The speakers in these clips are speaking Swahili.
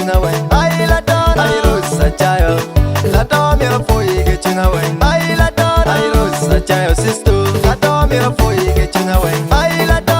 chuna we. Ay la don, ay rosa chayo. La don mira foi que chuna we. Ay la don, ay rosa chayo sister. La don mira foi que chuna we. Ay la don.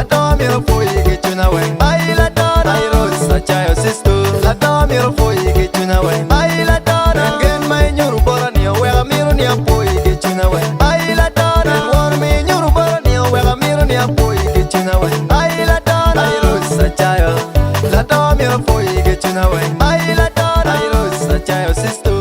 La domino foi che tuna wen. Ai la dona, ai rosa chayo sisto. La domino foi che tuna wen. Ai la dona, gen mai nyuru borani we amiru ni apoi che tuna wen. Ai la dona, war me nyuru borani we amiru ni apoi che tuna wen. Ai la dona, ai rosa chayo. La domino foi che tuna wen. Ai la dona, ai rosa chayo sisto.